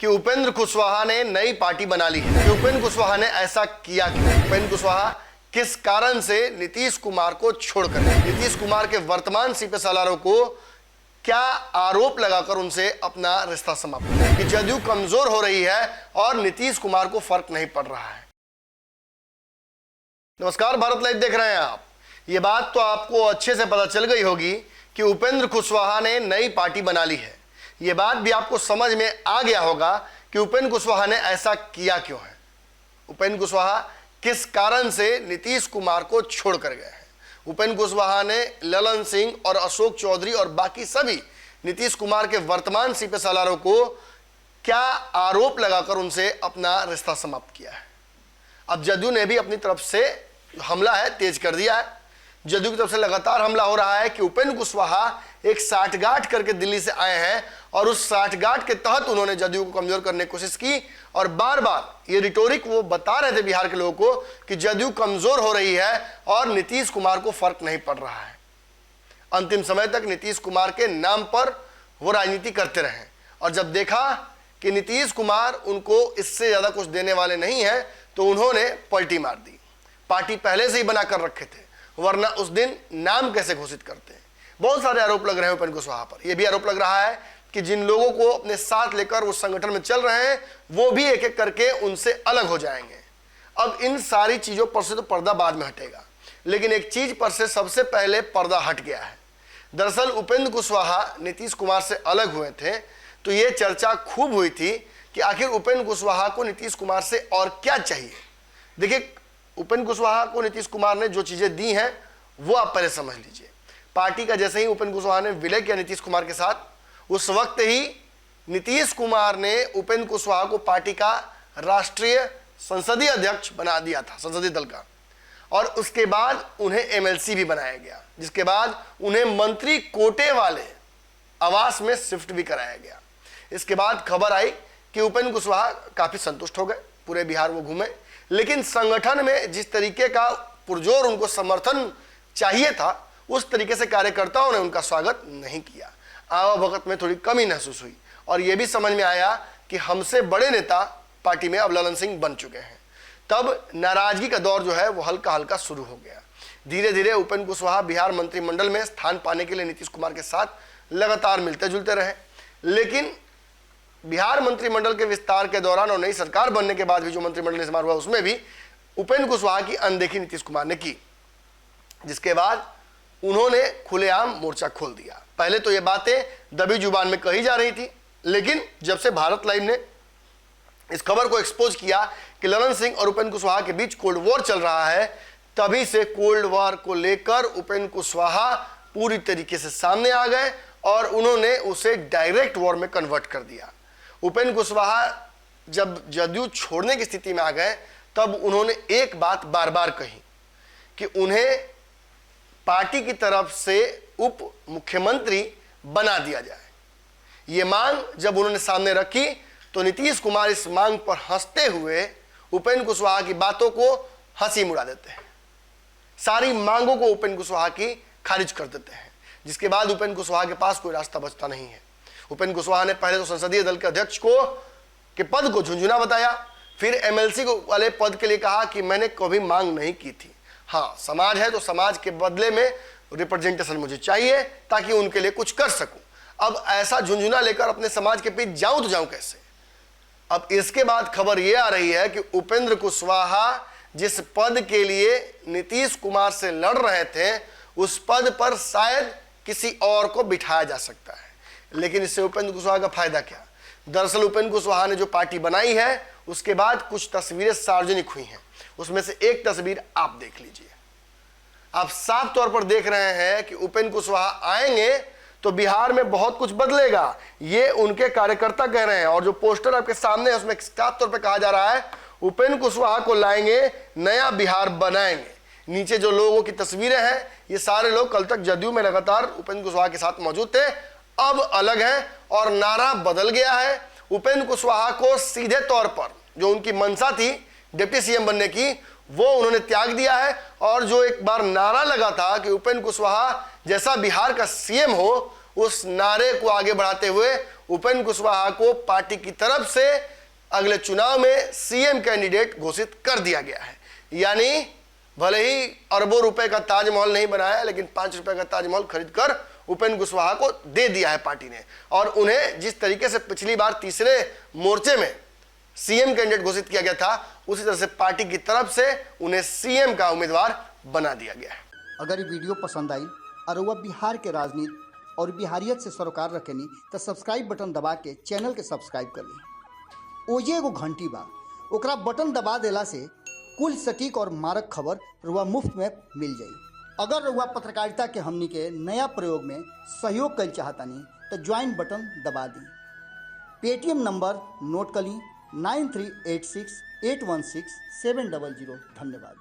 कि उपेंद्र कुशवाहा ने नई पार्टी बना ली है। कि उपेंद्र कुशवाहा ने ऐसा किया क्यों? उपेंद्र कुशवाहा किस कारण से नीतीश कुमार को छोड़कर, नीतीश कुमार के वर्तमान सीपी सालारों को क्या आरोप लगाकर उनसे अपना रिश्ता समाप्त किया? कि जदयू कमजोर हो रही है और नीतीश कुमार को फर्क नहीं पड़ रहा है। नमस्कार, भारत लाइव देख रहे हैं आप। ये बात तो आपको अच्छे से पता चल गई होगी कि उपेंद्र कुशवाहा ने नई पार्टी बना ली है। ये बात भी आपको समझ में आ गया होगा कि उपेंद्र कुशवाहा ने ऐसा किया क्यों है। उपेंद्र कुशवाहा किस कारण से नीतीश कुमार को छोड़कर गए हैं। उपेंद्र कुशवाहा ने ललन सिंह और अशोक चौधरी और बाकी सभी नीतीश कुमार के वर्तमान सीपी सालारों को क्या आरोप लगाकर उनसे अपना रिश्ता समाप्त किया है। अब जदयू ने भी अपनी तरफ से हमला है तेज कर दिया है। जदयू की तरफ से लगातार हमला हो रहा है कि उपेंद्र कुशवाहा एक साठगांठ करके दिल्ली से आए हैं और उस साठगांठ के तहत उन्होंने जदयू को कमजोर करने की कोशिश की और बार बार ये रिटोरिक वो बता रहे थे बिहार के लोगों को कि जदयू कमजोर हो रही है और नीतीश कुमार को फर्क नहीं पड़ रहा है। अंतिम समय तक नीतीश कुमार के नाम पर वो राजनीति करते रहे और जब देखा कि नीतीश कुमार उनको इससे ज्यादा कुछ देने वाले नहीं है तो उन्होंने पलटी मार दी। पार्टी पहले से ही बना कर रखे थे, वरना उस दिन नाम कैसे घोषित करते हैं। बहुत सारे आरोप लग रहे हैं उपेंद्र कुशवाहा पर। यह भी आरोप लग रहा है कि जिन लोगों को अपने साथ लेकर उस संगठन में चल रहे हैं वो भी एक एक करके उनसे अलग हो जाएंगे। अब इन सारी चीजों पर से तो पर्दा बाद में हटेगा, लेकिन एक चीज पर से सबसे पहले पर्दा हट गया है। दरअसल उपेंद्र कुशवाहा नीतीश कुमार से अलग हुए थे तो ये चर्चा खूब हुई थी कि आखिर उपेंद्र कुशवाहा को नीतीश कुमार से और क्या चाहिए। देखिए, उपेंद्र कुशवाहा को नीतीश कुमार ने जो चीजें दी हैं वो आप पहले समझ लीजिए। पार्टी का जैसे ही उपेंद्र कुशवाहा ने विलय किया नीतीश कुमार के साथ, उस वक्त ही नीतीश कुमार ने उपेंद्र कुशवाहा को पार्टी का राष्ट्रीय संसदीय अध्यक्ष बना दिया था, संसदीय दल का। और उसके बाद उन्हें एमएलसी भी बनाया गया, जिसके बाद उन्हें मंत्री कोटे वाले आवास में शिफ्ट भी कराया गया। इसके बाद खबर आई कि उपेंद्र कुशवाहा काफी संतुष्ट हो गए, पूरे बिहार वो घूमे, लेकिन संगठन में जिस तरीके का पुरजोर उनको समर्थन चाहिए था उस तरीके से कार्यकर्ताओं ने उनका स्वागत नहीं किया। आवभगत में थोड़ी कमी महसूस हुई और यह भी समझ में आया कि हमसे बड़े नेता पार्टी में अब ललन सिंह बन चुके हैं। तब नाराजगी का दौर जो है वो हल्का हल्का शुरू हो गया। धीरे धीरे उपेंद्र कुशवाहा बिहार मंत्रिमंडल में स्थान पाने के लिए नीतीश कुमार के साथ लगातार मिलते जुलते रहे, लेकिन बिहार मंत्रिमंडल के विस्तार के दौरान और नई सरकार बनने के बाद भी जो मंत्रिमंडल निर्माण हुआ उसमें भी उपेंद्र कुशवाहा की अनदेखी नीतीश कुमार ने की, जिसके बाद उन्होंने खुलेआम मोर्चा खोल दिया। पहले तो ये बातें दबी जुबान में कही जा रही थी, लेकिन जब से भारत लाइव ने इस खबर को एक्सपोज किया कि ललन सिंह और उपेंद्र कुशवाहा के बीच कोल्ड वॉर चल रहा है, तभी से कोल्ड वॉर को लेकर उपेंद्र कुशवाहा पूरी तरीके से सामने आ गए और उन्होंने उसे डायरेक्ट वॉर में कन्वर्ट कर दिया। उपेंद्र कुशवाहा जब जदयू छोड़ने की स्थिति में आ गए तब उन्होंने एक बात बार बार कही कि उन्हें पार्टी की तरफ से उप मुख्यमंत्री बना दिया जाए। ये मांग जब उन्होंने सामने रखी तो नीतीश कुमार इस मांग पर हंसते हुए उपेंद्र कुशवाहा की बातों को हंसी मुड़ा देते हैं, सारी मांगों को उपेंद्र कुशवाहा की खारिज कर देते हैं, जिसके बाद उपेंद्र कुशवाहा के पास कोई रास्ता बचता नहीं है। उपेंद्र कुशवाहा ने पहले तो संसदीय दल के अध्यक्ष के पद को झुंझुना बताया, फिर एमएलसी वाले पद के लिए कहा कि मैंने कभी मांग नहीं की थी। हाँ, समाज है तो समाज के बदले में रिप्रेजेंटेशन मुझे चाहिए ताकि उनके लिए कुछ कर सकूं। अब ऐसा झुंझुना लेकर अपने समाज के पीछे जाऊं तो जाऊं कैसे। अब इसके बाद खबर यह आ रही है कि उपेंद्र कुशवाहा जिस पद के लिए नीतीश कुमार से लड़ रहे थे उस पद पर शायद किसी और को बिठाया जा सकता है, लेकिन इससे उपेंद्र कुशवाहा का फायदा क्या। दरअसल उपेंद्र कुशवाहा ने जो पार्टी बनाई है उसके बाद कुछ तस्वीरें सार्वजनिक हुई हैं, उसमें से एक तस्वीर आप देख लीजिए। आप साफ तौर पर देख रहे हैं कि उपेंद्र कुशवाहा आएंगे तो बिहार में बहुत कुछ बदलेगा, ये उनके कार्यकर्ता कह रहे हैं। और जो पोस्टर आपके सामने है उसमें साफ तौर पर कहा जा रहा है उपेंद्र कुशवाहा को लाएंगे, नया बिहार बनाएंगे। नीचे जो लोगों की तस्वीरें हैं ये सारे लोग कल तक जदयू में लगातार उपेंद्र कुशवाहा के साथ मौजूद थे, अब अलग है और नारा बदल गया है। उपेंद्र कुशवाहा को सीधे तौर पर जो उनकी मंशा थी डिप्टी सीएम बनने की वो उन्होंने त्याग दिया है और जो एक बार नारा लगा था कि उपेंद्र कुशवाहा जैसा बिहार का सीएम हो, उस नारे को आगे बढ़ाते हुए उपेंद्र कुशवाहा को पार्टी की तरफ से अगले चुनाव में सीएम कैंडिडेट घोषित कर दिया गया है। यानी भले ही अरबों रुपए का ताजमहल नहीं बनाया, लेकिन 5 रुपए का ताजमहल खरीदकर उपेंद्र कुशवाहा को दे दिया है पार्टी ने। और उन्हें जिस तरीके से पिछली बार तीसरे मोर्चे में सीएम कैंडिडेट घोषित किया गया था, उसी तरह से पार्टी की तरफ से उन्हें सीएम का उम्मीदवार बना दिया गया है। अगर ये वीडियो पसंद आई और वह बिहार के राजनीति और बिहारियत से सरोकार रखेनी तो सब्सक्राइब बटन दबा के चैनल के सब्सक्राइब कर ली। ओजे एगो घंटी बा, ओकरा बटन दबा देला से कुल सटीक और मारक खबर रुआ मुफ्त में मिल जाई। अगर रुआ पत्रकारिता के हमनी के नया प्रयोग में सहयोग कर चाहतानी तो ज्वाइन बटन दबा दी। पेटीएम नंबर नोट कर ली 9386816700। धन्यवाद।